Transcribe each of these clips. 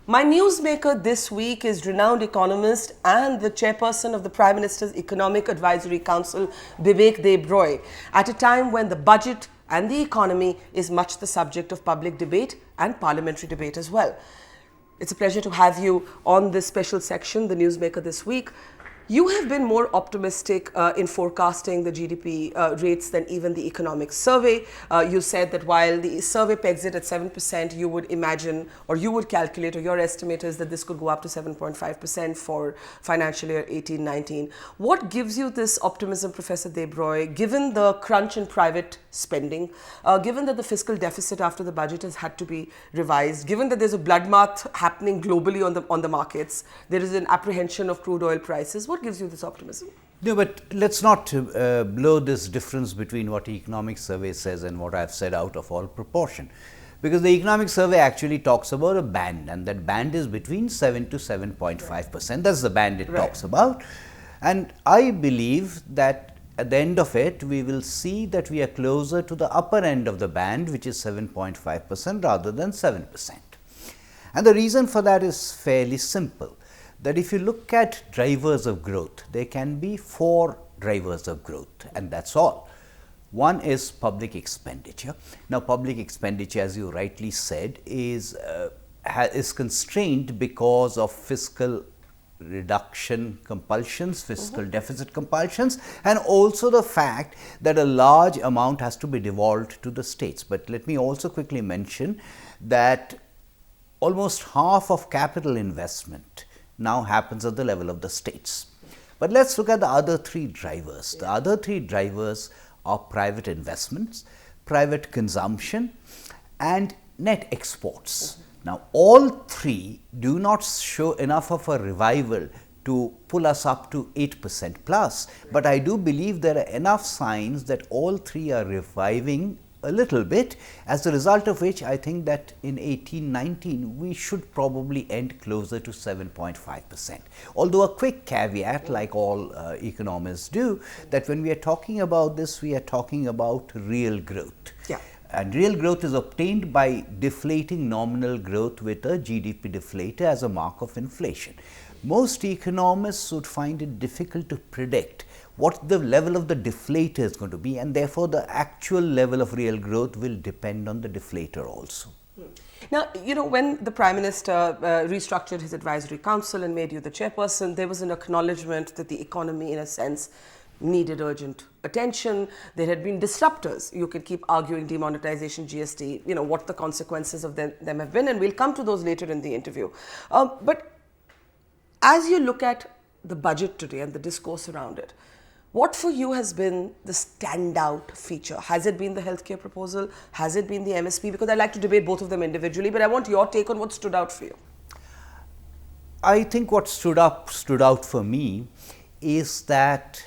My newsmaker this week is renowned economist and the chairperson of the Prime Minister's Economic Advisory Council, Bibek Debroy, at a time when the budget and the economy is much the subject of public debate and parliamentary debate as well. It's a pleasure to have you on this special section, the newsmaker this week. You have been more optimistic in forecasting the GDP rates than even the economic survey. You said that while the survey pegs it at 7%, you would imagine, or you would calculate, or your estimate is that this could go up to 7.5% for financial year 18-19. What gives you this optimism, Professor Debroy, given the crunch in private spending, given that the fiscal deficit after the budget has had to be revised, given that there's a bloodbath happening globally on the markets, there is an apprehension of crude oil prices? What gives you this optimism? No, but let's not blow this difference between what the economic survey says and what I've said out of all proportion. Because the economic survey actually talks about a band, and that band is between 7 to 7.5%. That's the band it talks about. And I believe that at the end of it, we will see that we are closer to the upper end of the band, which is 7.5% rather than 7%. And the reason for that is fairly simple. That if you look at drivers of growth, there can be 4 drivers of growth, and that's all. One is public expenditure. Now, public expenditure, as you rightly said, is constrained because of fiscal reduction compulsions, fiscal deficit compulsions, and also the fact that a large amount has to be devolved to the states. But let me also quickly mention that almost half of capital investment now happens at the level of the states. But let's look at the other 3 drivers. The other 3 drivers are private investments, private consumption, and net exports. Now, all 3 do not show enough of a revival to pull us up to 8% plus, but I do believe there are enough signs that all 3 are reviving a little bit, as a result of which I think that in 18-19 we should probably end closer to 7.5%. Although a quick caveat, like all economists do, that when we are talking about this, we are talking about real growth. Yeah. And real growth is obtained by deflating nominal growth with a GDP deflator as a mark of inflation. Most economists would find it difficult to predict what the level of the deflator is going to be, and therefore the actual level of real growth will depend on the deflator also. Now, you know, when the Prime Minister restructured his advisory council and made you the chairperson, there was an acknowledgement that the economy, in a sense, needed urgent attention. There had been disruptors. You could keep arguing demonetization, GST, you know, what the consequences of them have been, and we'll come to those later in the interview. But as you look at the budget today and the discourse around it, what for you has been the standout feature? Has it been the healthcare proposal? Has it been the MSP? Because I like to debate both of them individually, but I want your take on what stood out for you. I think what stood out for me is that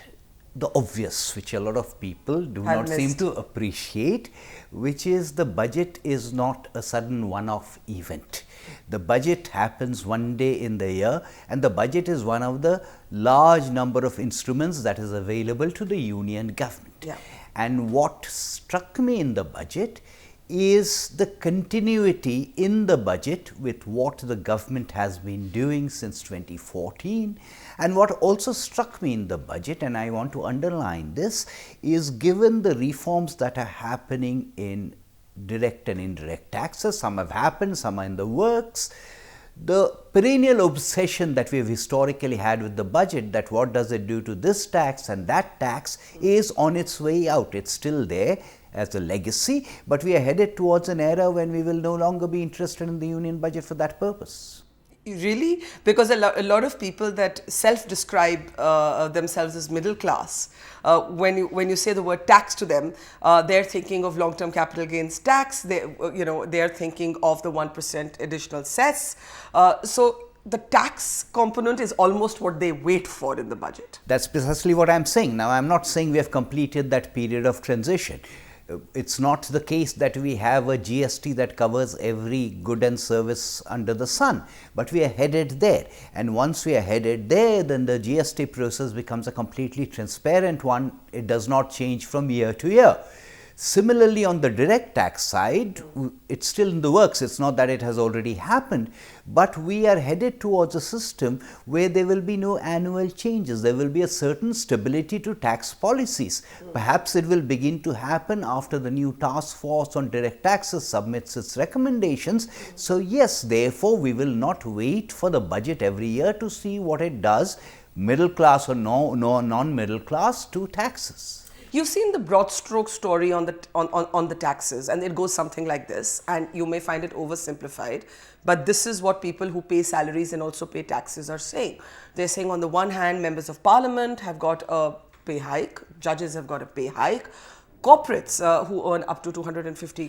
the obvious, which a lot of people do not seem to appreciate, which is the budget is not a sudden one-off event. The budget happens one day in the year, and the budget is one of the large number of instruments that is available to the union government. Yeah. And what struck me in the budget is the continuity in the budget with what the government has been doing since 2014. And what also struck me in the budget, and I want to underline this, is given the reforms that are happening in direct and indirect taxes, some have happened, some are in the works, the perennial obsession that we have historically had with the budget, that what does it do to this tax and that tax, is on its way out. It's still there as a legacy, but we are headed towards an era when we will no longer be interested in the union budget for that purpose. Really? Because a lot of people that self-describe themselves as middle class, when you say the word tax to them, they're thinking of long-term capital gains tax. They're thinking of the 1% additional cess. So the tax component is almost what they wait for in the budget. That's precisely what I'm saying. Now, I'm not saying we have completed that period of transition. It's not the case that we have a GST that covers every good and service under the sun, but we are headed there. And once we are headed there, then the GST process becomes a completely transparent one. It does not change from year to year. Similarly, on the direct tax side, it's still in the works. It's not that it has already happened, but we are headed towards a system where there will be no annual changes. There will be a certain stability to tax policies. Perhaps it will begin to happen after the new task force on direct taxes submits its recommendations. So yes, therefore, we will not wait for the budget every year to see what it does, middle class or non-middle class, to taxes. You've seen the broad stroke story on the taxes, and it goes something like this, and you may find it oversimplified, but this is what people who pay salaries and also pay taxes are saying. They're saying, on the one hand, members of parliament have got a pay hike, judges have got a pay hike, corporates who earn up to 250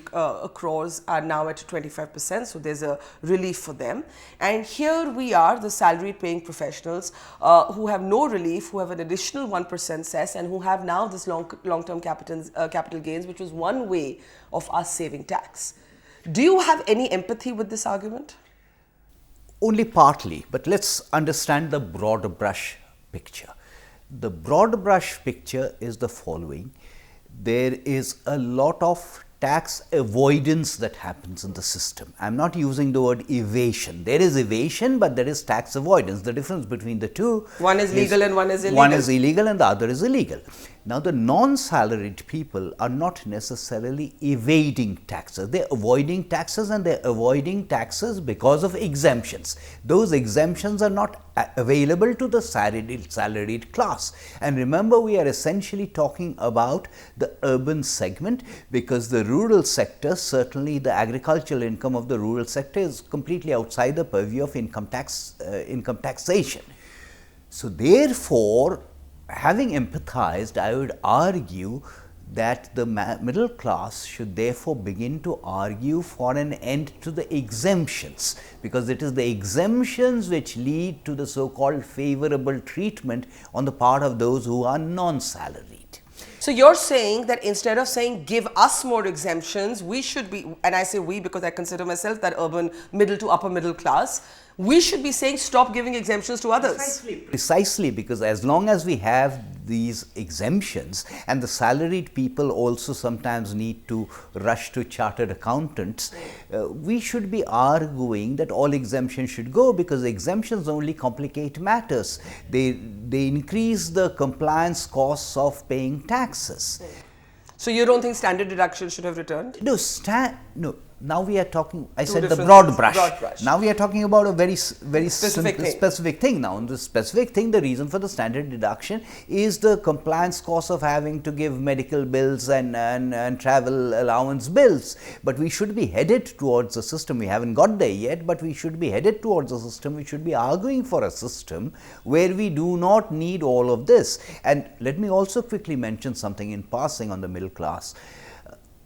crores are now at 25%, so there's a relief for them. And here we are, the salaried paying professionals who have no relief, who have an additional 1% cess, and who have now this long-term capital gains, which was one way of us saving tax. Do you have any empathy with this argument? Only partly, but let's understand the broad brush picture. The broad brush picture is the following. There is a lot of tax avoidance that happens in the system. I am not using the word evasion. There is evasion, but there is tax avoidance. The difference between the two, one is legal and one is illegal. One is illegal and the other is illegal. Now, the non-salaried people are not necessarily evading taxes. They are avoiding taxes, and they are avoiding taxes because of exemptions. Those exemptions are not available to the salaried class. And remember, we are essentially talking about the urban segment, because the rural sector, certainly the agricultural income of the rural sector, is completely outside the purview of income taxation. So therefore, having empathized, I would argue that the middle class should therefore begin to argue for an end to the exemptions, because it is the exemptions which lead to the so-called favorable treatment on the part of those who are non-salaried. So you're saying that instead of saying give us more exemptions, we should be, and I say we because I consider myself that urban middle to upper middle class, we should be saying stop giving exemptions to others. Precisely, because as long as we have these exemptions, and the salaried people also sometimes need to rush to chartered accountants, we should be arguing that all exemptions should go, because exemptions only complicate matters. They increase the compliance costs of paying taxes. So you don't think standard deduction should have returned? No. Now we are talking, I Two said the different broad things. brush. Broad brush. Now we are talking about a very Specific thing. Now, in the specific thing, the reason for the standard deduction is the compliance cost of having to give medical bills and travel allowance bills. But we should be headed towards a system, we haven't got there yet, but we should be headed towards a system, we should be arguing for a system where we do not need all of this. And let me also quickly mention something in passing on the middle class.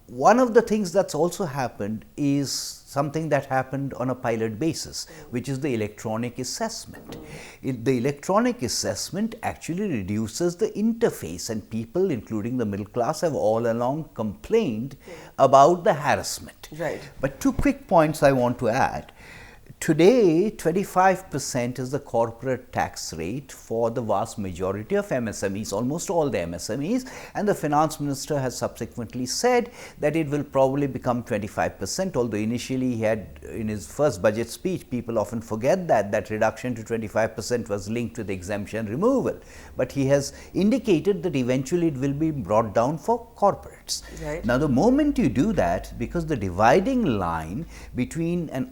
One of the things that's also happened is something that happened on a pilot basis, which is the electronic assessment. The electronic assessment actually reduces the interface, and people, including the middle class, have all along complained about the harassment. Right. But two quick points I want to add. Today, 25% is the corporate tax rate for the vast majority of MSMEs, almost all the MSMEs, and the finance minister has subsequently said that it will probably become 25%, although initially he had, in his first budget speech, people often forget that reduction to 25% was linked with exemption removal. But he has indicated that eventually it will be brought down for corporates. Right. Now, the moment you do that, because the dividing line between an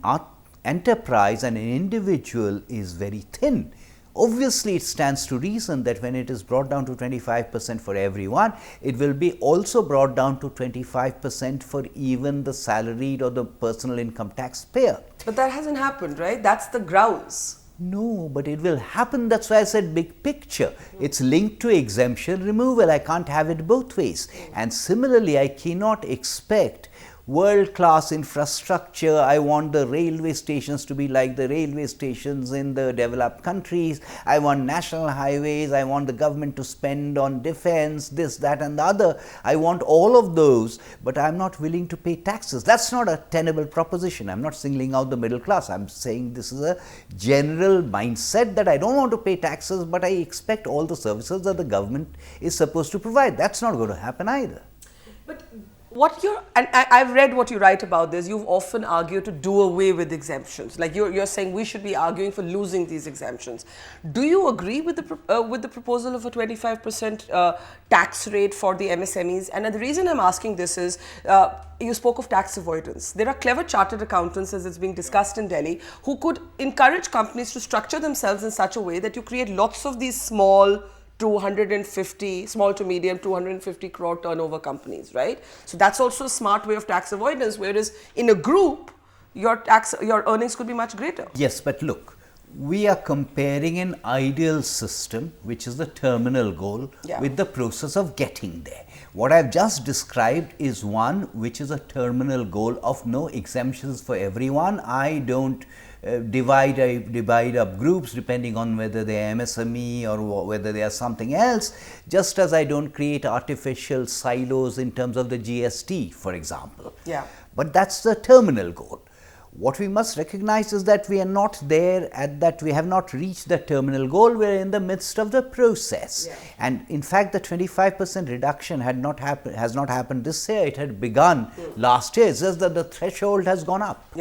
enterprise and an individual is very thin, obviously it stands to reason that when it is brought down to 25% for everyone, it will be also brought down to 25% for even the salaried or the personal income tax payer. But that hasn't happened, right? That's the grounds. No, but it will happen. That's why I said big picture. It's linked to exemption removal. I can't have it both ways. And similarly, I cannot expect world-class infrastructure. I want the railway stations to be like the railway stations in the developed countries. I want national highways. I want the government to spend on defense, this, that and the other. I want all of those, but I'm not willing to pay taxes. That's not a tenable proposition. I'm not singling out the middle class. I'm saying this is a general mindset that I don't want to pay taxes, but I expect all the services that the government is supposed to provide. That's not going to happen either. But I've read what you write about this. You've often argued to do away with exemptions. Like you're saying we should be arguing for losing these exemptions. Do you agree with the proposal of a 25% tax rate for the MSMEs? And the reason I'm asking this is you spoke of tax avoidance. There are clever chartered accountants, as it's being discussed in Delhi, who could encourage companies to structure themselves in such a way that you create lots of these small 250 small to medium 250 crore turnover companies, right? So that's also a smart way of tax avoidance, whereas in a group your earnings could be much greater. Yes, but look, we are comparing an ideal system, which is the terminal goal, with the process of getting there. What I've just described is one which is a terminal goal of no exemptions for everyone. I don't divide up groups depending on whether they are MSME or whether they are something else, just as I don't create artificial silos in terms of the GST, for example. But that's the terminal goal. What we must recognize is that we are not there at that, we have not reached the terminal goal, we are in the midst of the process. And in fact, the 25% reduction has not happened this year, it had begun last year, it's just that the threshold has gone up.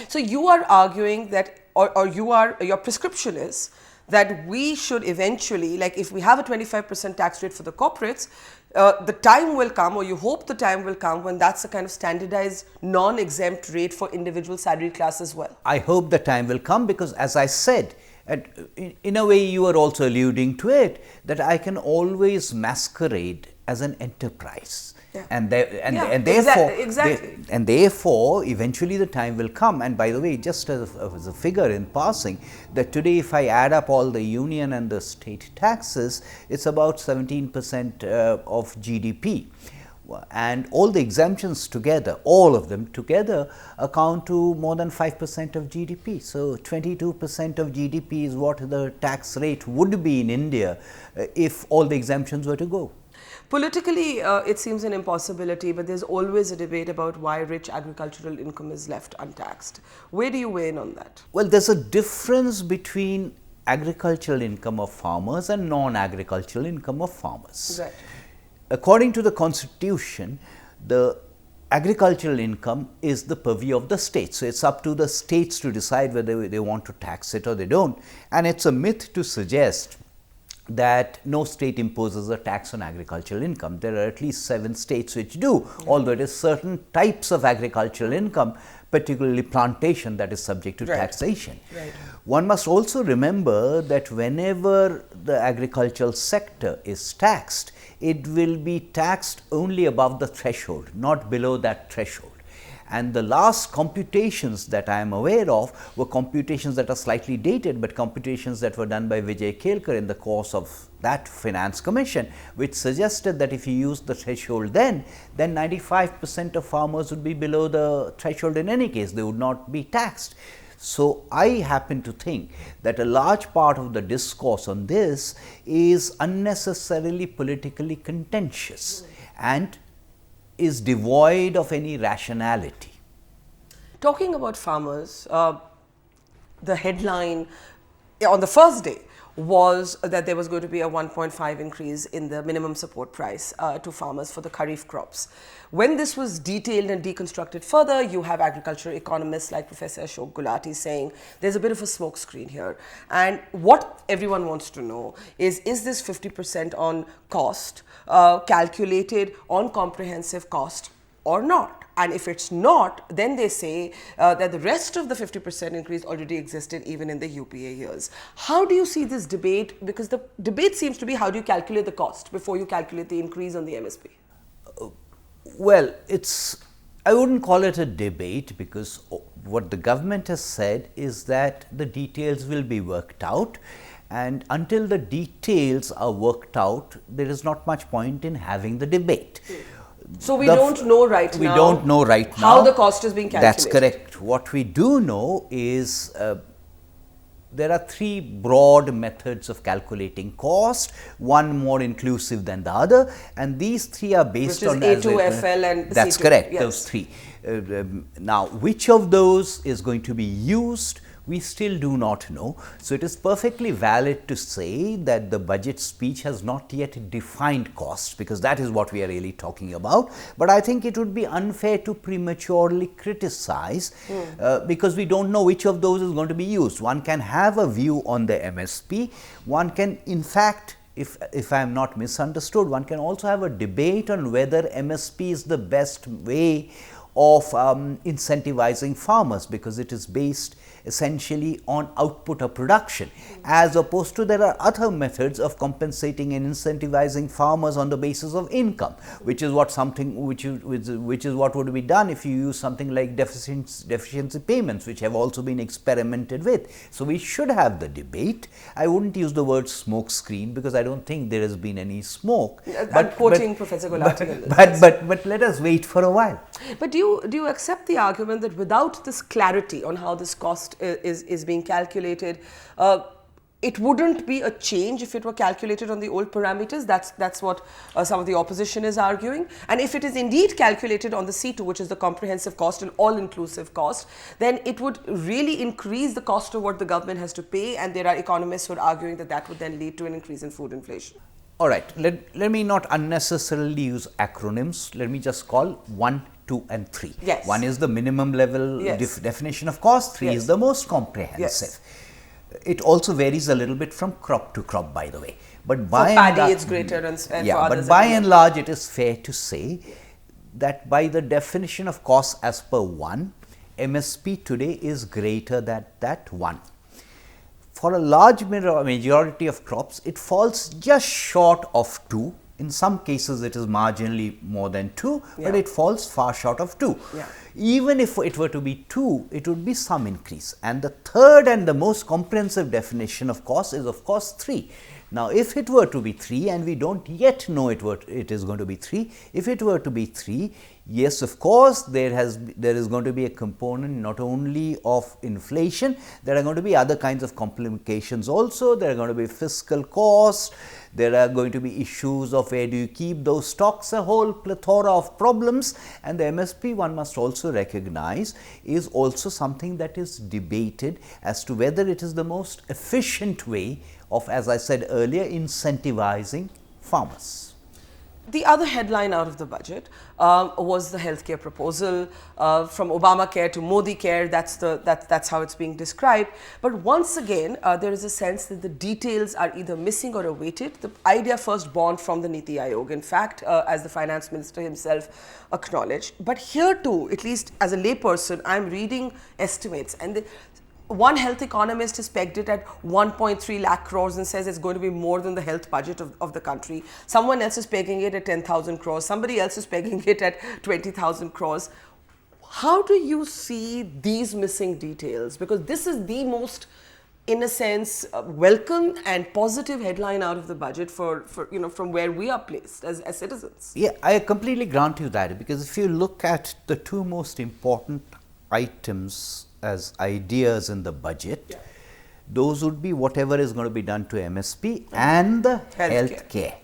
So you are arguing that, or your prescription is that we should eventually, like if we have a 25% tax rate for the corporates, the time will come, or you hope the time will come, when that's a kind of standardized non-exempt rate for individual salary class as well. I hope the time will come, because as I said, in a way you are also alluding to it, that I can always masquerade as an enterprise. And therefore, eventually the time will come. And by the way, just as a figure in passing, that today if I add up all the union and the state taxes, it's about 17% of GDP. And all the exemptions together, all of them together, account to more than 5% of GDP. So 22% of GDP is what the tax rate would be in India if all the exemptions were to go. Politically, it seems an impossibility, but there's always a debate about why rich agricultural income is left untaxed. Where do you weigh in on that? Well, there's a difference between agricultural income of farmers and non-agricultural income of farmers. According to the Constitution, the agricultural income is the purview of the states. So it's up to the states to decide whether they want to tax it or they don't. And it's a myth to suggest that no state imposes a tax on agricultural income. There are at least 7 states which do, although it is certain types of agricultural income, particularly plantation, that is subject to taxation. One must also remember that whenever the agricultural sector is taxed, it will be taxed only above the threshold, not below that threshold. And the last computations that I am aware of were computations that are slightly dated, but computations that were done by Vijay Kelkar in the course of that Finance Commission, which suggested that if you use the threshold then 95% of farmers would be below the threshold in any case, they would not be taxed. So I happen to think that a large part of the discourse on this is unnecessarily politically contentious and is devoid of any rationality. Talking about farmers, the headline on the first day was that there was going to be a 1.5 increase in the minimum support price to farmers for the Kharif crops. When this was detailed and deconstructed further, you have agricultural economists like Professor Ashok Gulati saying there's a bit of a smokescreen here. And what everyone wants to know is this 50% on cost calculated on comprehensive cost or not? And if it's not, then they say that the rest of the 50% increase already existed even in the UPA years. How do you see this debate? Because the debate seems to be, how do you calculate the cost before you calculate the increase on the MSP? Well, I wouldn't call it a debate, because what the government has said is that the details will be worked out. And until the details are worked out, there is not much point in having the debate. So we don't know right now. We don't know right now how the cost is being calculated. That's correct. What we do know is there are 3 broad methods of calculating cost, one more inclusive than the other, and these 3 are based on A2FL and that's C2. correct, Yes. those 3. Now, which of those is going to be used We still do not know. So, it is perfectly valid to say that the budget speech has not yet defined costs, because that is what we are really talking about. But I think it would be unfair to prematurely criticize because we don't know which of those is going to be used. One can have a view on the MSP, one can in fact, if I am not misunderstood, one can also have a debate on whether MSP is the best way of incentivizing farmers, because it is based essentially on output of production, as opposed to there are other methods of compensating and incentivizing farmers on the basis of income, which is what what would be done if you use something like deficiency payments, which have also been experimented with. So, we should have the debate. I wouldn't use the word smoke screen, because I don't think there has been any smoke. I'm quoting Professor Gulati. But let us wait for a while. But do you accept the argument that without this clarity on how this cost is being calculated, it wouldn't be a change if it were calculated on the old parameters? That's what some of the opposition is arguing. And if it is indeed calculated on the C2, which is the comprehensive cost and all-inclusive cost, then it would really increase the cost of what the government has to pay, and there are economists who are arguing that that would then lead to an increase in food inflation. All right, let me not unnecessarily use acronyms. Let me just call 1, 2 and 3. Yes. 1 is the minimum level definition of cost, 3 is the most comprehensive. It also varies a little bit from crop to crop, by the way. But by for paddy, it's greater, and for others, but by and large, it is fair to say that by the definition of cost as per 1, MSP today is greater than that 1. For a large majority of crops, it falls just short of 2. In some cases, it is marginally more than 2, but it falls far short of 2. Even if it were to be 2, it would be some increase. And the third and the most comprehensive definition of cost is, of course, 3. Now, if it were to be 3, and we don't yet know it is going to be 3, if it were to be 3, yes, of course, there is going to be a component not only of inflation, there are going to be other kinds of complications also. There are going to be fiscal costs, there are going to be issues of where do you keep those stocks, a whole plethora of problems. And the MSP, one must also recognize, is also something that is debated as to whether it is the most efficient way of, as I said earlier, incentivizing farmers. The other headline out of the budget was the healthcare proposal, from Obamacare to Modi Care. That's how it's being described. But once again, there is a sense that the details are either missing or awaited. The idea first born from the Niti Aayog, in fact, as the finance minister himself acknowledged. But here too, at least as a layperson, I'm reading estimates, and one health economist has pegged it at 1.3 lakh crores and says it's going to be more than the health budget of the country. Someone else is pegging it at 10,000 crores. Somebody else is pegging it at 20,000 crores. How do you see these missing details? Because this is the most, in a sense, welcome and positive headline out of the budget for from where we are placed as citizens. Yeah, I completely grant you that, because if you look at the two most important items as ideas in the budget, those would be whatever is going to be done to MSP and the healthcare.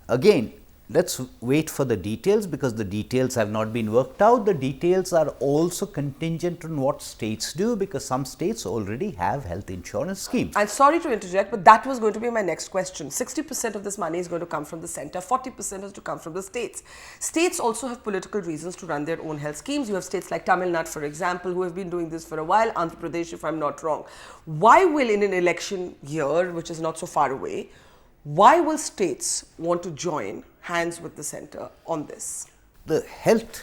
Again, let's wait for the details, because the details have not been worked out. The details are also contingent on what states do, because some states already have health insurance schemes. I'm sorry to interject, but that was going to be my next question. 60% of this money is going to come from the center, 40% is to come from the states. States also have political reasons to run their own health schemes. You have states like Tamil Nadu, for example, who have been doing this for a while, Andhra Pradesh, if I'm not wrong. Why will, in an election year, which is not so far away, why will states want to join hands with the center on this? The health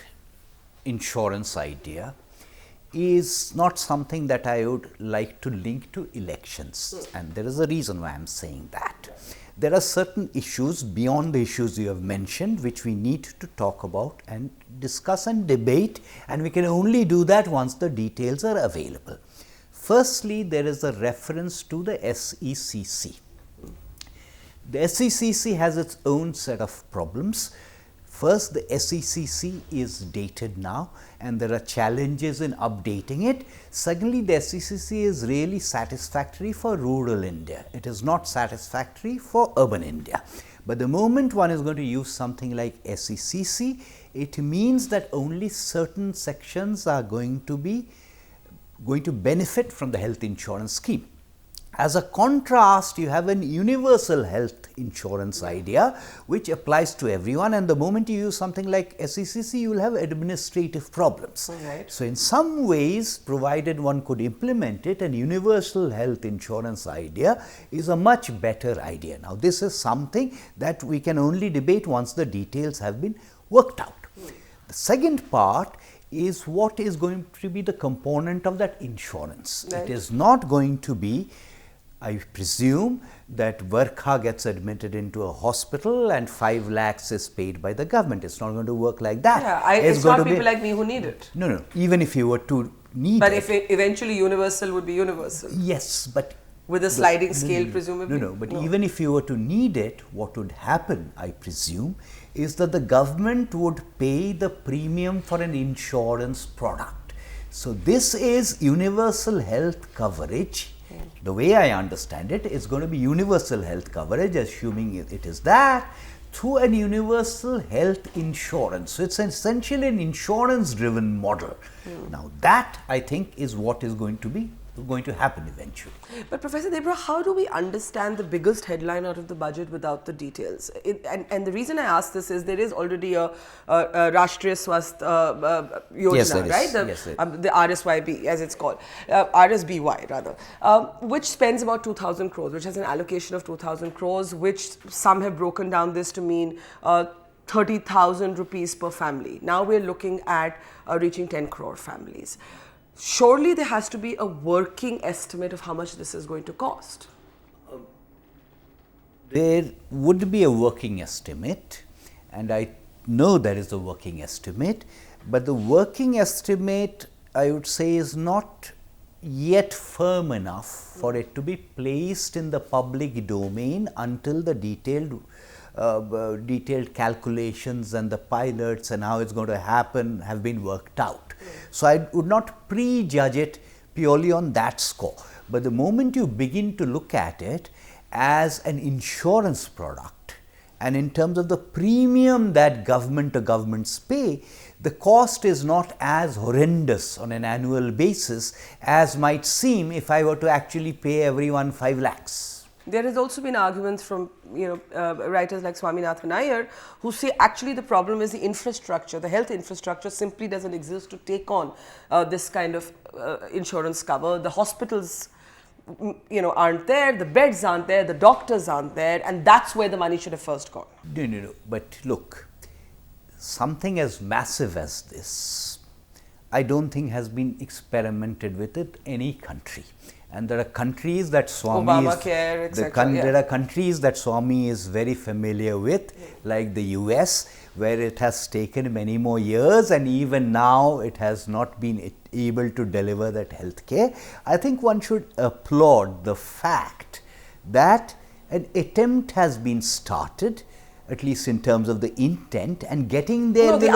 insurance idea is not something that I would like to link to elections, and there is a reason why I am saying that. There are certain issues beyond the issues you have mentioned which we need to talk about and discuss and debate, and we can only do that once the details are available. Firstly, there is a reference to the SECC. The SECC has its own set of problems. First, the SECC is dated now, and there are challenges in updating it. Secondly, the SECC is really satisfactory for rural India. It is not satisfactory for urban India. But the moment one is going to use something like SECC, it means that only certain sections are going to be going to benefit from the health insurance scheme. As a contrast, you have an universal health insurance idea which applies to everyone, and the moment you use something like SECC, you will have administrative problems. Right. So, in some ways, provided one could implement it, an universal health insurance idea is a much better idea. Now, this is something that we can only debate once the details have been worked out. The second part is what is going to be the component of that insurance. Right. It is not going to be, I presume, that Barkha gets admitted into a hospital and 5 lakhs is paid by the government. It's not going to work like that. Yeah, it's not people like me who need it. No, no. Even if you were to need But it. if eventually universal would be universal. Yes, but With a sliding scale, presumably? No, but even if you were to need it, what would happen, I presume, is that the government would pay the premium for an insurance product. So, this is universal health coverage. The way I understand it, it's going to be universal health coverage, assuming it is that, through an universal health insurance. So, it's essentially an insurance driven model. Now, that I think is what is going to happen eventually. But Professor Debroy, how do we understand the biggest headline out of the budget without the details? And the reason I ask this is there is already a Rashtriya Swasth Yojana, Yes, there is. right? Yes, there is. The RSYB, as it's called, RSBY rather, which spends about 2,000 crores, which has an allocation of 2,000 crores, which some have broken down this to mean 30,000 rupees per family. Now we're looking at reaching 10 crore families. Surely there has to be a working estimate of how much this is going to cost. There would be a working estimate, and I know there is a working estimate, but the working estimate, I would say, is not yet firm enough for it to be placed in the public domain until the detailed calculations and the pilots and how it's going to happen have been worked out. So, I would not prejudge it purely on that score, but the moment you begin to look at it as an insurance product, and in terms of the premium that government or governments pay, the cost is not as horrendous on an annual basis as might seem if I were to actually pay everyone 5 lakhs. There has also been arguments from writers like Swaminathan Iyer who say actually the problem is the infrastructure. The health infrastructure simply doesn't exist to take on this kind of insurance cover. The hospitals aren't there, the beds aren't there, the doctors aren't there, and that's where the money should have first gone. No. But look, something as massive as this, I don't think has been experimented with in any country. And there are countries that Swami there are countries that Swami is very familiar with, like the US, where it has taken many more years, and even now it has not been able to deliver that health care. I think one should applaud the fact that an attempt has been started, at least in terms of the intent, and getting there. No, the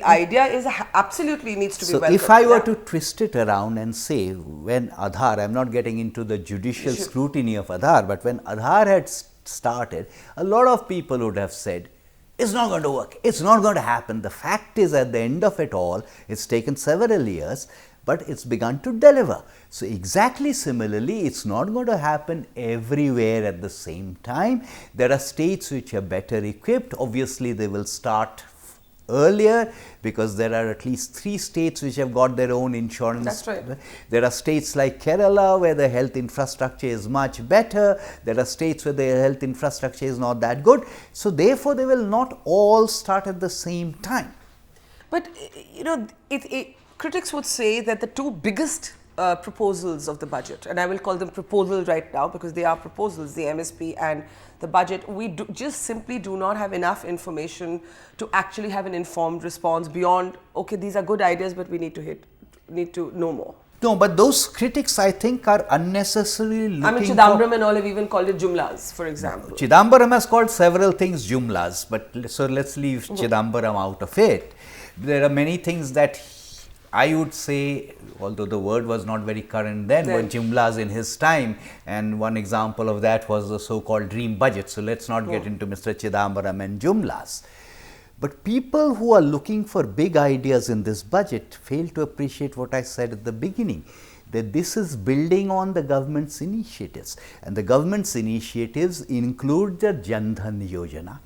idea is absolutely needs to be welcomed. So, if I were to twist it around and say, when Aadhaar, I am not getting into the judicial scrutiny of Aadhaar, but when Aadhaar had started, a lot of people would have said, it's not going to work, it's not going to happen. The fact is, at the end of it all, it's taken several years, but it's begun to deliver. So, exactly similarly, it's not going to happen everywhere at the same time. There are states which are better equipped. Obviously, they will start earlier because there are at least 3 states which have got their own insurance. That's right. There are states like Kerala where the health infrastructure is much better. There are states where the health infrastructure is not that good. So, therefore, they will not all start at the same time. But critics would say that the 2 biggest proposals of the budget, and I will call them proposals right now because they are proposals, the MSP and the budget, we just simply do not have enough information to actually have an informed response beyond, okay, these are good ideas, but we need to know more. No, but those critics, I think, are unnecessarily looking I mean, Chidambaram and all have even called it jumlas, for example. Chidambaram has called several things jumlas, but so let's leave Chidambaram out of it. There are many things that I would say, although the word was not very current then, were jumlas in his time, and one example of that was the so-called dream budget. So, let's not get into Mr. Chidambaram and jumlas. But people who are looking for big ideas in this budget fail to appreciate what I said at the beginning, that this is building on the government's initiatives, and the government's initiatives include the Jan Dhan Yojana,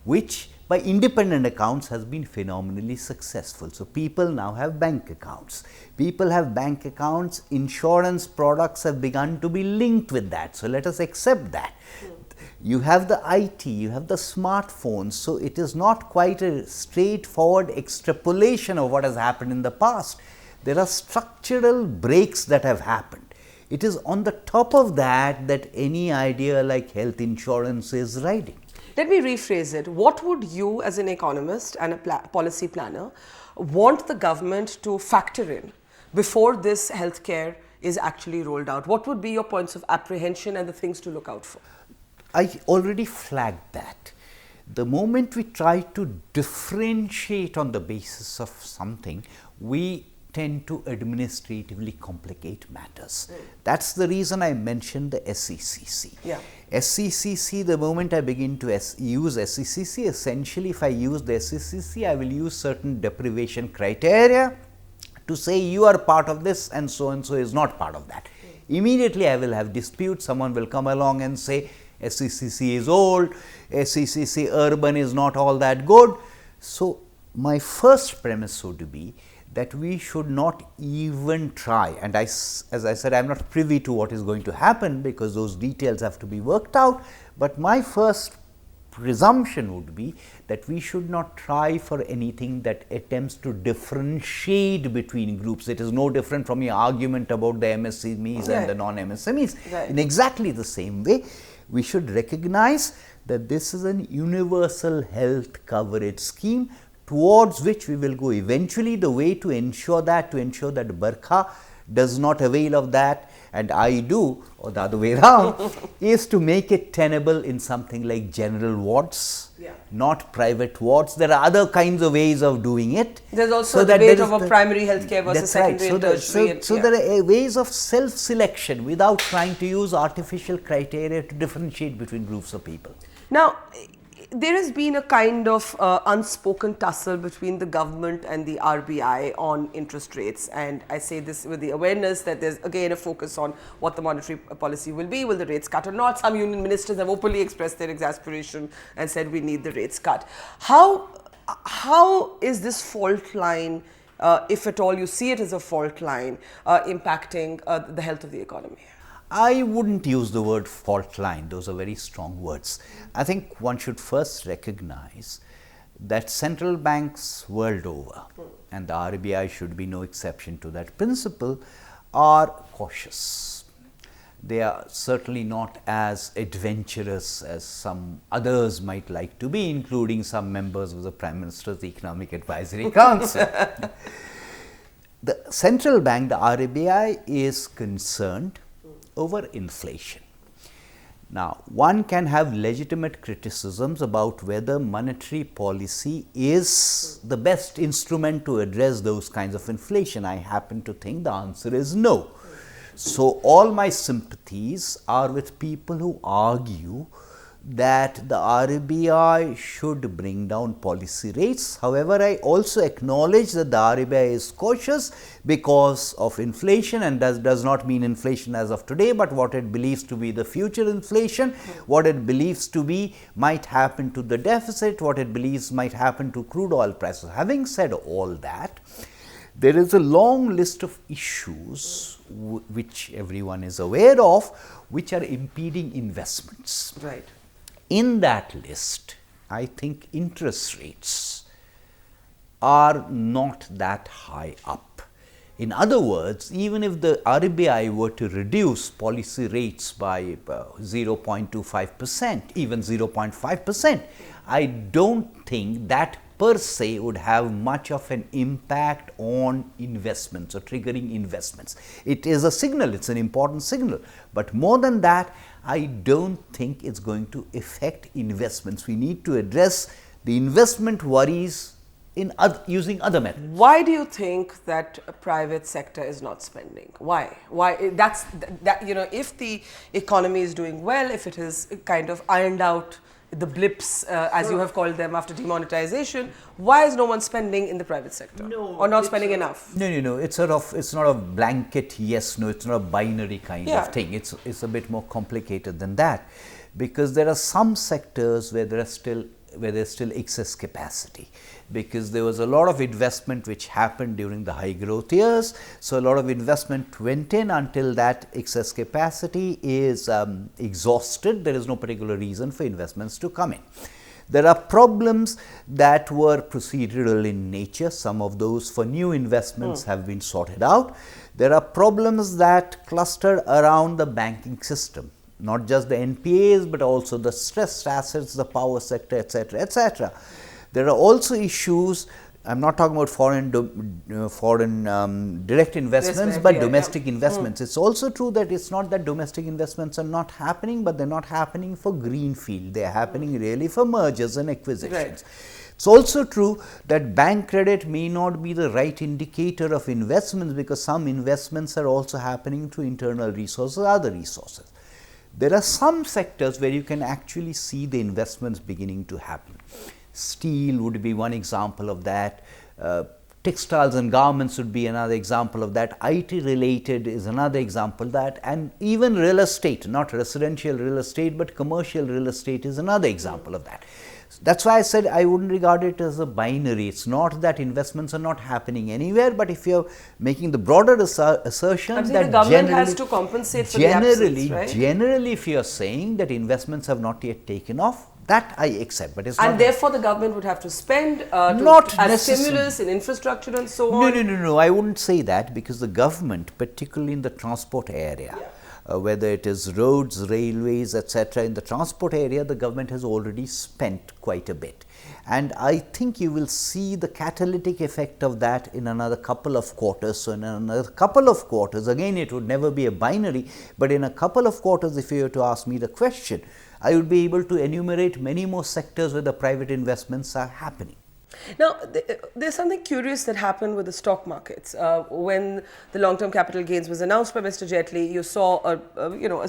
which by independent accounts has been phenomenally successful. So, people now have bank accounts. People have bank accounts, insurance products have begun to be linked with that. So, let us accept that. You have the IT, you have the smartphones, so it is not quite a straightforward extrapolation of what has happened in the past. There are structural breaks that have happened. It is on the top of that that any idea like health insurance is riding. Let me rephrase it. What would you, as an economist and a policy planner, want the government to factor in before this healthcare is actually rolled out? What would be your points of apprehension and the things to look out for? I already flagged that. The moment we try to differentiate on the basis of something, we tend to administratively complicate matters. That's the reason I mentioned the SECC. Yeah. SECC, the moment I begin to use SECC, essentially if I use the SECC, I will use certain deprivation criteria to say you are part of this and so is not part of that. Immediately I will have disputes, someone will come along and say SECC is old, SECC urban is not all that good. So, my first premise would be that we should not even try, and as I said, I am not privy to what is going to happen because those details have to be worked out, but my first presumption would be that we should not try for anything that attempts to differentiate between groups. It is no different from your argument about the MSMEs and the non-MSMEs. Right. In exactly the same way, we should recognize that this is an universal health coverage scheme towards which we will go eventually. The way to ensure that Barkha does not avail of that and I do, or the other way around, is to make it tenable in something like general wards, not private wards. There are other kinds of ways of doing it. There's also a debate of a primary healthcare versus secondary and tertiary. So there are ways of self-selection without trying to use artificial criteria to differentiate between groups of people. Now, there has been a kind of unspoken tussle between the government and the RBI on interest rates, and I say this with the awareness that there's again a focus on what the monetary policy will be. Will the rates cut or not? Some union ministers have openly expressed their exasperation and said we need the rates cut. How is this fault line, if at all you see it as a fault line, impacting the health of the economy? I wouldn't use the word fault line, those are very strong words. I think one should first recognize that central banks world over, and the RBI should be no exception to that principle, are cautious. They are certainly not as adventurous as some others might like to be, including some members of the Prime Minister's Economic Advisory Council. The central bank, the RBI, is concerned over inflation. Now, one can have legitimate criticisms about whether monetary policy is the best instrument to address those kinds of inflation. I happen to think the answer is no. So, all my sympathies are with people who argue that the RBI should bring down policy rates. However, I also acknowledge that the RBI is cautious because of inflation, and does not mean inflation as of today, but what it believes to be the future inflation, what it believes to be might happen to the deficit, what it believes might happen to crude oil prices. Having said all that, there is a long list of issues which everyone is aware of, which are impeding investments. Right. In that list, I think interest rates are not that high up. In other words, even if the RBI were to reduce policy rates by 0.25%, even 0.5%, I don't think that per se would have much of an impact on investments or triggering investments. It is a signal, it's an important signal, but more than that, I don't think it's going to affect investments. We need to address the investment worries in using other methods. Why do you think that a private sector is not spending? Why? That if the economy is doing well, if it is kind of ironed out the blips, as you have called them, after demonetization. Why is no one spending in the private sector? Or not spending enough? No. It's not a blanket yes, no. It's not a binary kind of thing. It's a bit more complicated than that, because there are some sectors where there's still excess capacity, because there was a lot of investment which happened during the high growth years. So a lot of investment went in until that excess capacity is exhausted. There is no particular reason for investments to come in. There are problems that were procedural in nature. Some of those for new investments have been sorted out. There are problems that cluster around the banking system, not just the NPAs, but also the stressed assets, the power sector, etc., etc. There are also issues. I'm not talking about foreign direct investments, but domestic investments. It's also true that it's not that domestic investments are not happening, but they're not happening for greenfield. They're happening really for mergers and acquisitions. It's also true that bank credit may not be the right indicator of investments, because some investments are also happening through internal resources, other resources. There are some sectors where you can actually see the investments beginning to happen. Steel would be one example of that. Textiles and garments would be another example of that. IT related is another example of that. And even real estate, not residential real estate, but commercial real estate is another example of that. That's why I said I wouldn't regard it as a binary. It's not that investments are not happening anywhere, but if you're making the broader assertion that the government has to compensate for the absence, right? Generally, if you're saying that investments have not yet taken off, that I accept, but it's not. And therefore, the government would have to spend as stimulus in infrastructure and so on. No. I wouldn't say that, because the government, particularly in the transport area, whether it is roads, railways, etc., in the transport area, the government has already spent quite a bit. And I think you will see the catalytic effect of that in another couple of quarters. So in another couple of quarters, again, it would never be a binary, but in a couple of quarters, if you were to ask me the question, I would be able to enumerate many more sectors where the private investments are happening. Now, there's something curious that happened with the stock markets. When the long-term capital gains was announced by Mr. Jaitley, you saw,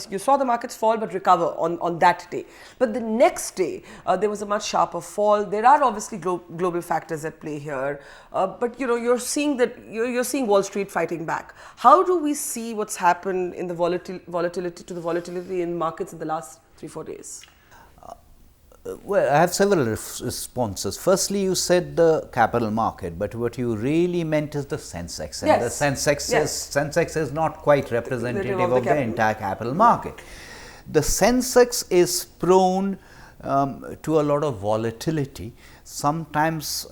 you saw the markets fall but recover on that day. But the next day, there was a much sharper fall. There are obviously global factors at play here, but you're seeing Wall Street fighting back. How do we see what's happened in the volatility in markets in the last 3-4 days? Well, I have several responses. Firstly, you said the capital market, but what you really meant is the Sensex. And the Sensex is not quite representative of the entire capital market. The Sensex is prone to a lot of volatility, sometimes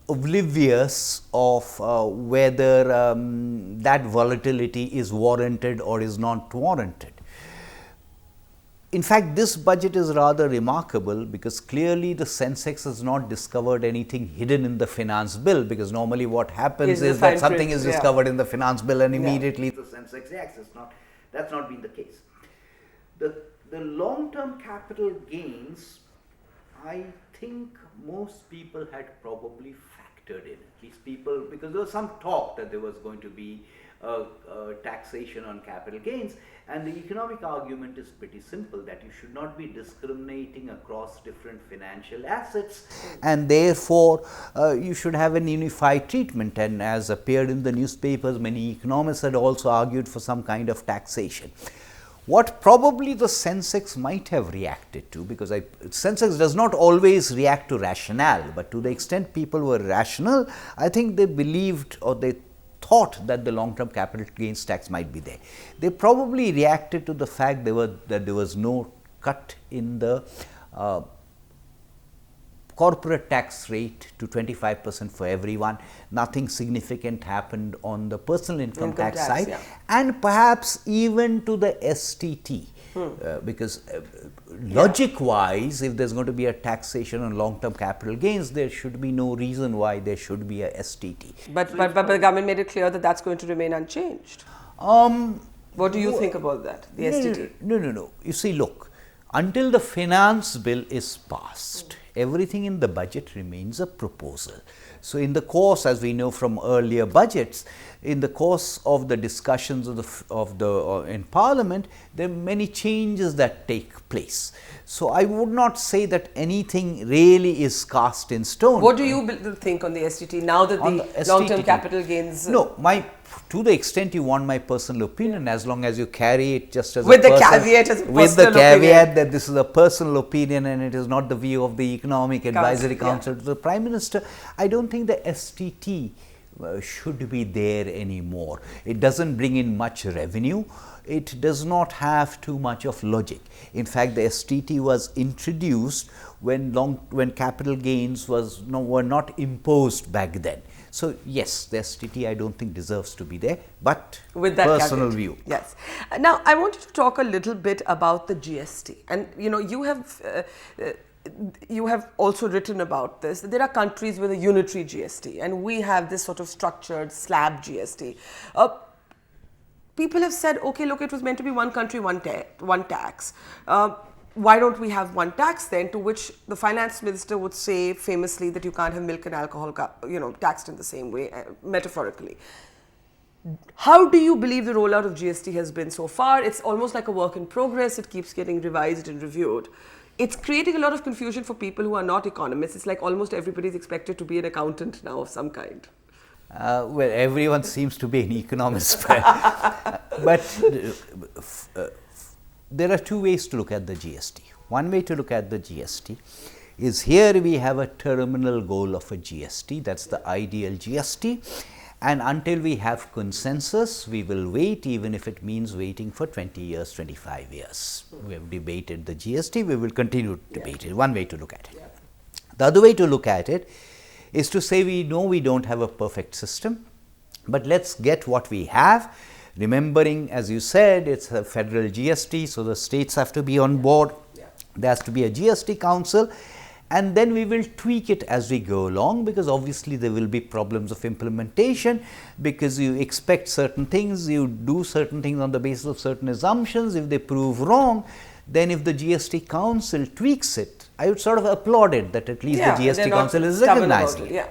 oblivious of whether that volatility is warranted or is not warranted. In fact, this budget is rather remarkable, because clearly the Sensex has not discovered anything hidden in the finance bill, because normally what happens is that something is discovered in the finance bill and immediately the Sensex reacts. That's not been the case. The long-term capital gains, I think most people had probably factored in, at least people, because there was some talk that there was going to be taxation on capital gains, and the economic argument is pretty simple, that you should not be discriminating across different financial assets, and therefore you should have an unified treatment. And as appeared in the newspapers, many economists had also argued for some kind of taxation. What probably the Sensex might have reacted to, because Sensex does not always react to rationale, but to the extent people were rational, I think they believed, or they thought that the long-term capital gains tax might be there. They probably reacted to the fact that there was no cut in the corporate tax rate to 25% for everyone. Nothing significant happened on the personal income tax side, and perhaps even to the STT. Because logic-wise, if there's going to be a taxation on long-term capital gains, there should be no reason why there should be a STT. But the government made it clear that that's going to remain unchanged. What do you think about that, the STT? No. You see, look, until the finance bill is passed, everything in the budget remains a proposal. So, in the course, as we know from earlier budgets, in the course of the discussions in Parliament, there are many changes that take place. So, I would not say that anything really is cast in stone. What do you think on the STT now that the long-term capital gains? No, to the extent you want my personal opinion, as long as you carry it just as with the caveat as a personal with the caveat opinion, that this is a personal opinion and it is not the view of the Economic Advisory Council to the Prime Minister, I don't think the STT should be there anymore. It doesn't bring in much revenue. It does not have too much of logic. In fact, the STT was introduced when capital gains were not imposed back then. So, yes, the STT I don't think deserves to be there, but with that personal caveat. view. Yes. Now, I wanted to talk a little bit about the GST, and you have also written about this. There are countries with a unitary GST, and we have this sort of structured slab GST. People have said, okay, look, it was meant to be one country, one tax. Why don't we have one tax then? To which the finance minister would say famously that you can't have milk and alcohol, taxed in the same way, metaphorically. How do you believe the rollout of GST has been so far? It's almost like a work in progress. It keeps getting revised and reviewed. It's creating a lot of confusion for people who are not economists. It's like almost everybody is expected to be an accountant now of some kind. Well, everyone seems to be an economist, but there are two ways to look at the GST. One way to look at the GST is here we have a terminal goal of a GST, that's the ideal GST, and until we have consensus, we will wait, even if it means waiting for 20 years, 25 years. We have debated the GST, we will continue to debate it. One way to look at it. The other way to look at it is to say we know we don't have a perfect system, but let's get what we have. Remembering, as you said, it's a federal GST, so the states have to be on board. There has to be a GST council, and then we will tweak it as we go along, because obviously there will be problems of implementation, because you expect certain things, you do certain things on the basis of certain assumptions. If they prove wrong, then if the GST council tweaks it, I would sort of applaud it that at least the GST council is recognizing it.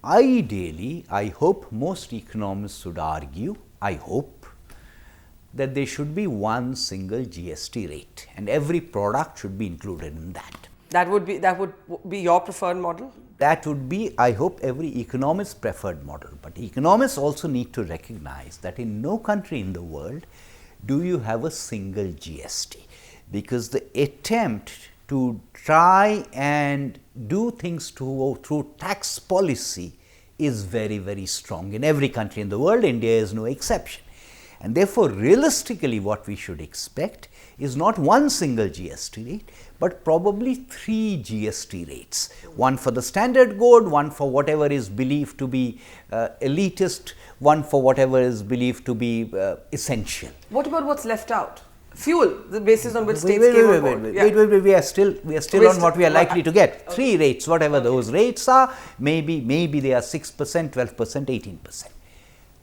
Ideally, I hope most economists would argue, I hope, that there should be one single GST rate and every product should be included in that. That would be your preferred model? That would be, I hope, every economist's preferred model. But economists also need to recognize that in no country in the world do you have a single GST, because the attempt to try and do things through tax policy is very, very strong in every country in the world. India is no exception. And therefore, realistically what we should expect is not one single GST rate, but probably 3 GST rates. One for the standard good, one for whatever is believed to be elitist, one for whatever is believed to be essential. What about what's left out? Fuel, the basis on which states came on board. Wait, we are still on what we are likely to get. 3 rates, whatever those rates are, maybe they are 6%, 12%, 18%.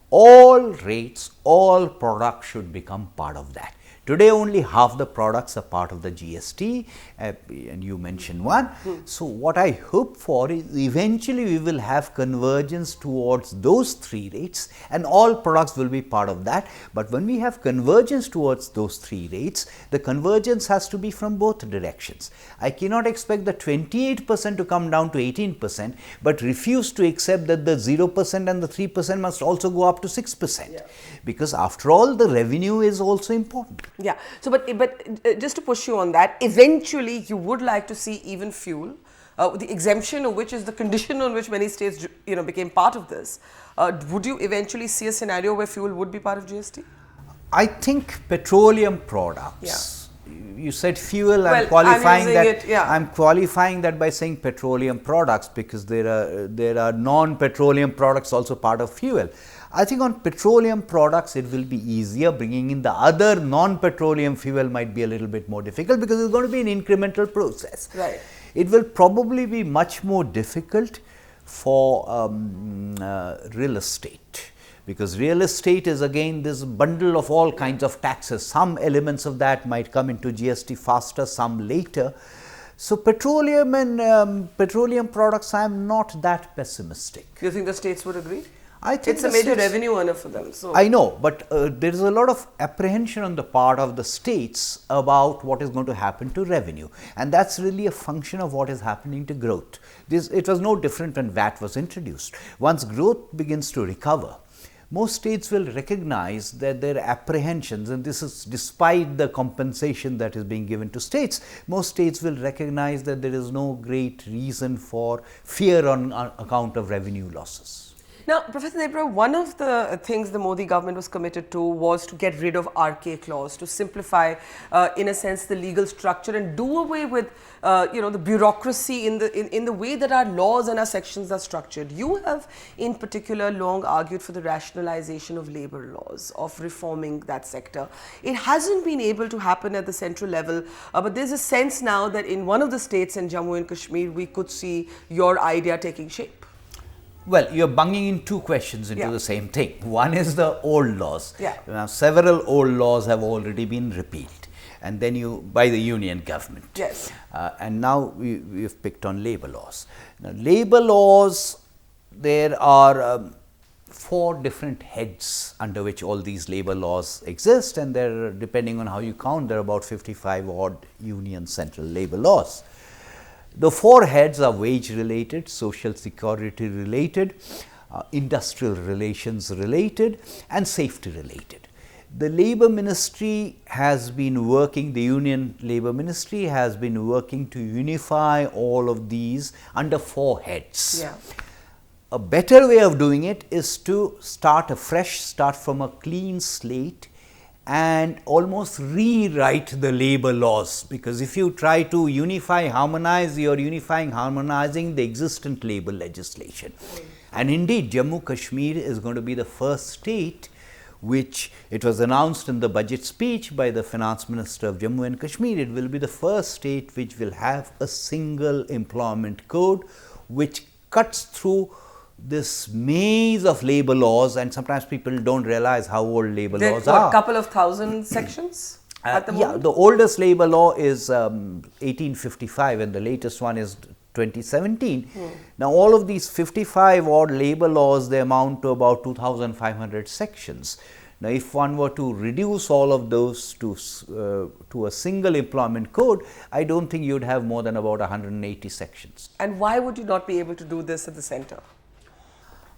All rates, all products should become part of that. Today only half the products are part of the GST, and you mentioned one. So, what I hope for is eventually we will have convergence towards those 3 rates and all products will be part of that. But when we have convergence towards those 3 rates, the convergence has to be from both directions. I cannot expect the 28% to come down to 18%, but refuse to accept that the 0% and the 3% must also go up to 6%, because after all the revenue is also important. Yeah. So, but just to push you on that, eventually you would like to see even fuel, the exemption of which is the condition on which many states, became part of this. Would you eventually see a scenario where fuel would be part of GST? I think petroleum products. You said fuel. Well, I'm qualifying that. Yeah. I'm qualifying that by saying petroleum products, because there are non-petroleum products also part of fuel. I think on petroleum products it will be easier. Bringing in the other non-petroleum fuel might be a little bit more difficult, because it's going to be an incremental process. Right. It will probably be much more difficult for real estate, because real estate is again this bundle of all kinds of taxes. Some elements of that might come into GST faster, some later. So petroleum and petroleum products, I am not that pessimistic. Do you think the states would agree? I think it's a major revenue earner for them. So I know, but there is a lot of apprehension on the part of the states about what is going to happen to revenue, and that's really a function of what is happening to growth. It was no different when VAT was introduced. Once growth begins to recover, most states will recognize that their apprehensions, and this is despite the compensation that is being given to states, most states will recognize that there is no great reason for fear on account of revenue losses. Now, Professor Debroy, one of the things the Modi government was committed to was to get rid of archaic laws, to simplify, in a sense, the legal structure and do away with, the bureaucracy in the way that our laws and our sections are structured. You have, in particular, long argued for the rationalization of labor laws, of reforming that sector. It hasn't been able to happen at the central level, but there's a sense now that in one of the states in Jammu and Kashmir, we could see your idea taking shape. Well, you're bunging in two questions into the same thing. One is the old laws. Yeah. Now, several old laws have already been repealed, and then by the union government. Yes. And now we've picked on labor laws. Now, labor laws, there are 4 different heads under which all these labor laws exist, and there, depending on how you count, there are about 55 odd union central labor laws. The 4 heads are wage related, social security related, industrial relations related, and safety related. The Labour Ministry has been working, the Union Labour Ministry has been working to unify all of these under 4 heads. Yeah. A better way of doing it is to start afresh, start from a clean slate, and almost rewrite the labor laws, because if you try to harmonize, you are harmonizing the existent labor legislation. And indeed, Jammu Kashmir is going to be the first state which, it was announced in the budget speech by the Finance Minister of Jammu and Kashmir, it will be the first state which will have a single employment code which cuts through this maze of labor laws, and sometimes people don't realize how old labor laws are. A couple of thousand sections at the moment? Yeah, the oldest labor law is 1855 and the latest one is 2017. Now, all of these 55 odd labor laws, they amount to about 2,500 sections. Now, if one were to reduce all of those to a single employment code, I don't think you'd have more than about 180 sections. And why would you not be able to do this at the center?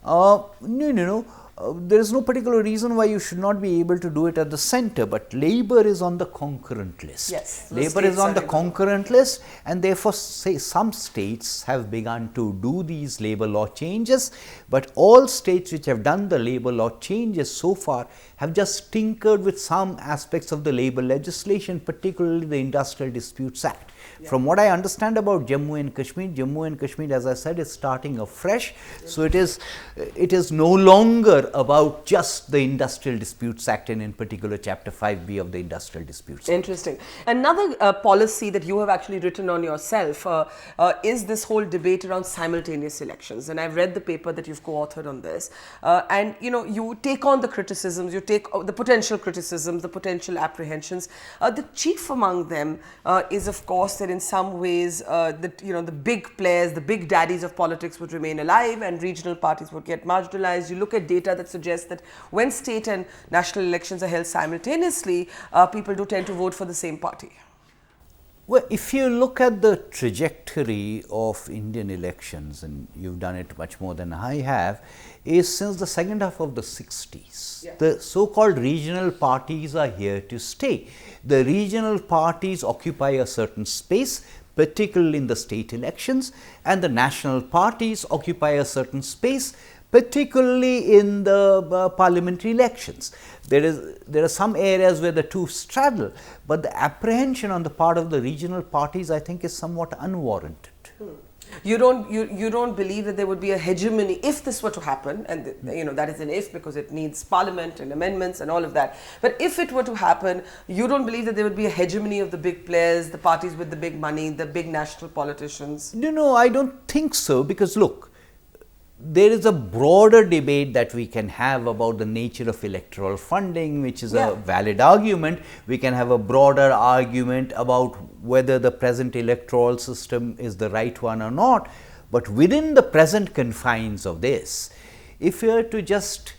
No. There is no particular reason why you should not be able to do it at the center, but labor is on the concurrent list. Yes, labor is on the concurrent list, and therefore some states have begun to do these labor law changes, but all states which have done the labor law changes so far have just tinkered with some aspects of the labor legislation, particularly the Industrial Disputes Act. Yeah. From what I understand about Jammu and Kashmir, as I said, is starting afresh. So it is no longer about just the Industrial Disputes Act, and in particular Chapter 5B of the Industrial Disputes Act. Interesting. Another policy that you have actually written on yourself is this whole debate around simultaneous elections. And I've read the paper that you've co-authored on this. And you take on the criticisms, you take the potential criticisms, the potential apprehensions. The chief among them is, of course, that in some ways the big players, the big daddies of politics would remain alive and regional parties would get marginalized. You look at data that suggests that when state and national elections are held simultaneously, people do tend to vote for the same party. Well, if you look at the trajectory of Indian elections, and you've done it much more than I have, is since the second half of the 60s, the so-called regional parties are here to stay. The regional parties occupy a certain space, particularly in the state elections, and the national parties occupy a certain space, particularly in the parliamentary elections. There are some areas where the two straddle, but the apprehension on the part of the regional parties, I think, is somewhat unwarranted. You don't believe that there would be a hegemony if this were to happen, and that is an if because it needs parliament and amendments and all of that. But if it were to happen, you don't believe that there would be a hegemony of the big players, the parties with the big money, the big national politicians? No, I don't think so, because look, there is a broader debate that we can have about the nature of electoral funding, which is a valid argument. We can have a broader argument about whether the present electoral system is the right one or not. But within the present confines of this, if we are to just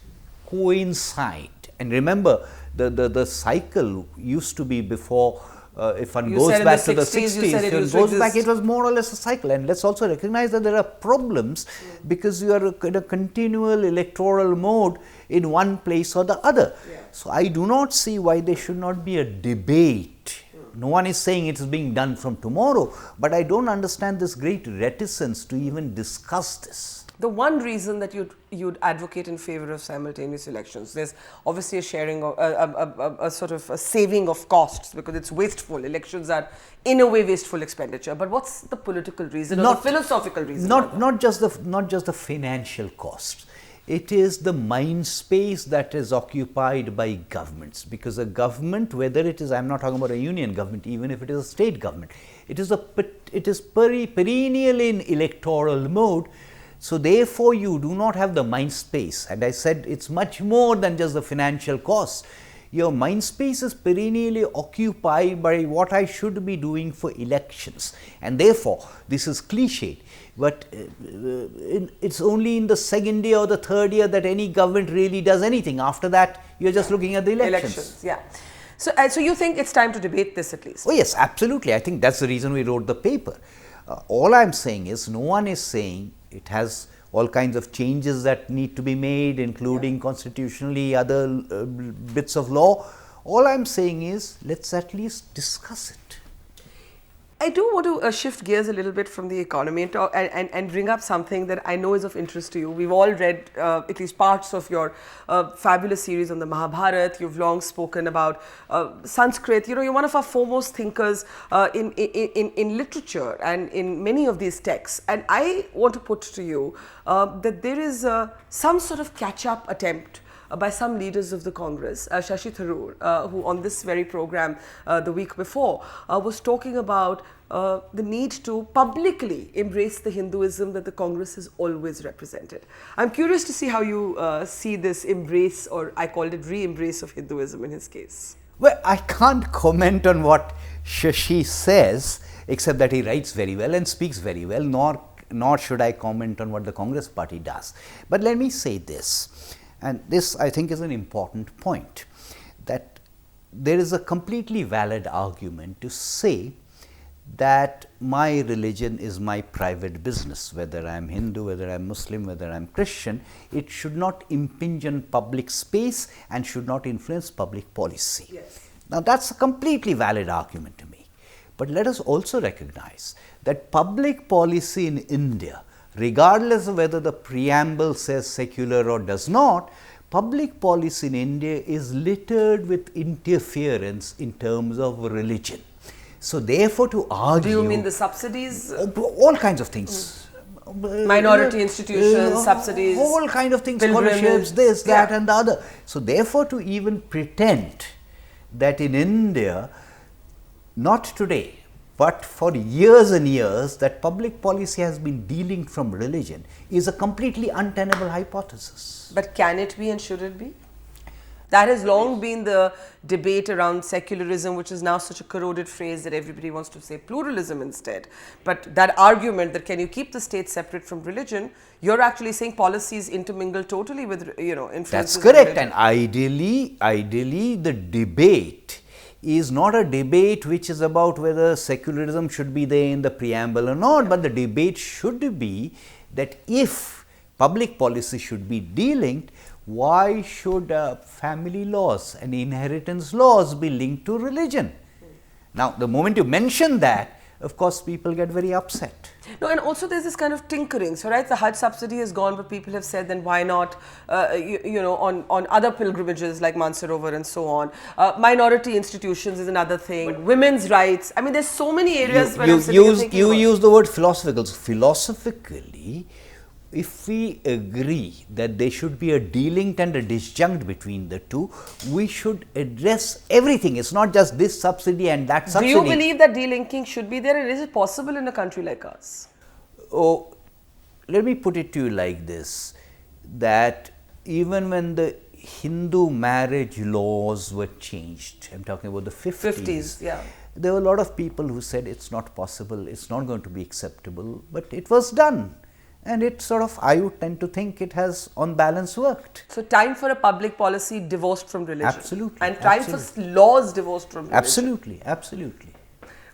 coincide, and remember the cycle used to be before, if one goes back to the 60s, it was more or less a cycle. And let's also recognize that there are problems because you are in a continual electoral mode in one place or the other. So I do not see why there should not be a debate. No one is saying it is being done from tomorrow, but I don't understand this great reticence to even discuss this. The one reason that you'd advocate in favor of simultaneous elections, there's obviously a sharing of a sort of a saving of costs because it's wasteful. Elections are in a way wasteful expenditure. But what's the political reason or the philosophical reason? Not just the financial costs. It is the mind space that is occupied by governments, because a government, whether it is, I'm not talking about a union government, even if it is a state government, it is perennial in electoral mode. So therefore, you do not have the mind space, and I said it's much more than just the financial costs. Your mind space is perennially occupied by what I should be doing for elections, and therefore this is cliched, but it's only in the second year or the third year that any government really does anything. After that, you're just looking at the elections. So you think it's time to debate this at least? Oh yes, absolutely. I think that's the reason we wrote the paper. All I'm saying is, no one is saying it has all kinds of changes that need to be made, including constitutionally other bits of law. All I'm saying is, let's at least discuss it. I do want to shift gears a little bit from the economy and bring up something that I know is of interest to you. We've all read at least parts of your fabulous series on the Mahabharata. You've long spoken about Sanskrit. You know, you're one of our foremost thinkers in literature and in many of these texts. And I want to put to you that there is some sort of catch-up attempt by some leaders of the Congress, Shashi Tharoor, who on this very program the week before was talking about the need to publicly embrace the Hinduism that the Congress has always represented. I'm curious to see how you see this embrace, or I called it re-embrace of Hinduism in his case. Well, I can't comment on what Shashi says, except that he writes very well and speaks very well, nor should I comment on what the Congress party does. But let me say this. And this, I think, is an important point, that there is a completely valid argument to say that my religion is my private business, whether I am Hindu, whether I am Muslim, whether I am Christian. It should not impinge on public space and should not influence public policy. Yes. Now, that's a completely valid argument to me. But let us also recognize that public policy in India, regardless of whether the preamble says secular or does not, public policy in India is littered with interference in terms of religion. So therefore, to argue… Do you mean the subsidies? All kinds of things. Minority institutions, subsidies, all kind of things, scholarships, this, that and the other. So therefore, to even pretend that in India, not today, but for years and years, that public policy has been dealing from religion is a completely untenable hypothesis. But can it be and should it be? That has long been the debate around secularism, which is now such a corroded phrase that everybody wants to say pluralism instead. But that argument that can you keep the state separate from religion, you're actually saying policies intermingle totally with, influences. That's correct. And ideally, the debate is not a debate which is about whether secularism should be there in the preamble or not, but the debate should be that if public policy should be delinked, why should family laws and inheritance laws be linked to religion? Now, the moment you mention that, of course, people get very upset. No, and also there's this kind of tinkering. So, right, the Hajj subsidy is gone, but people have said, then why not, on other pilgrimages like Mansarovar and so on. Minority institutions is another thing. But women's rights. I mean, there's so many areas where you use the word philosophical. So philosophically, if we agree that there should be a delinked and a disjunct between the two, we should address everything. It's not just this subsidy and that subsidy. Do you believe that delinking should be there, and is it possible in a country like ours? Oh, let me put it to you like this, that even when the Hindu marriage laws were changed, I'm talking about the 50s, yeah. there were a lot of people who said it's not possible, it's not going to be acceptable, but it was done. And it sort of, I would tend to think it has on balance worked. So time for a public policy divorced from religion. Absolutely. And time for laws divorced from religion. Absolutely, absolutely.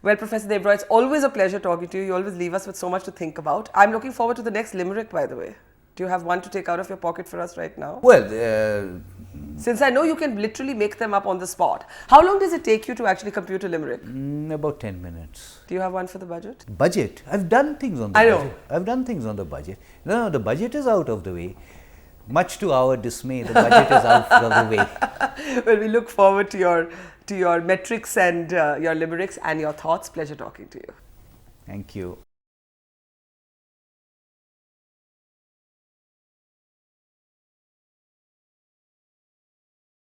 Well, Professor Debroy, it's always a pleasure talking to you. You always leave us with so much to think about. I'm looking forward to the next limerick, by the way. Do you have one to take out of your pocket for us right now? Well, since I know you can literally make them up on the spot. How long does it take you to actually compute a limerick? About 10 minutes. Do you have one for the budget? Budget? I've done things on the I budget. know. I've done things on the budget. No, the budget is out of the way. Much to our dismay, the budget is out of the way. Well, we look forward to your metrics and your limericks and your thoughts. Pleasure talking to you. Thank you.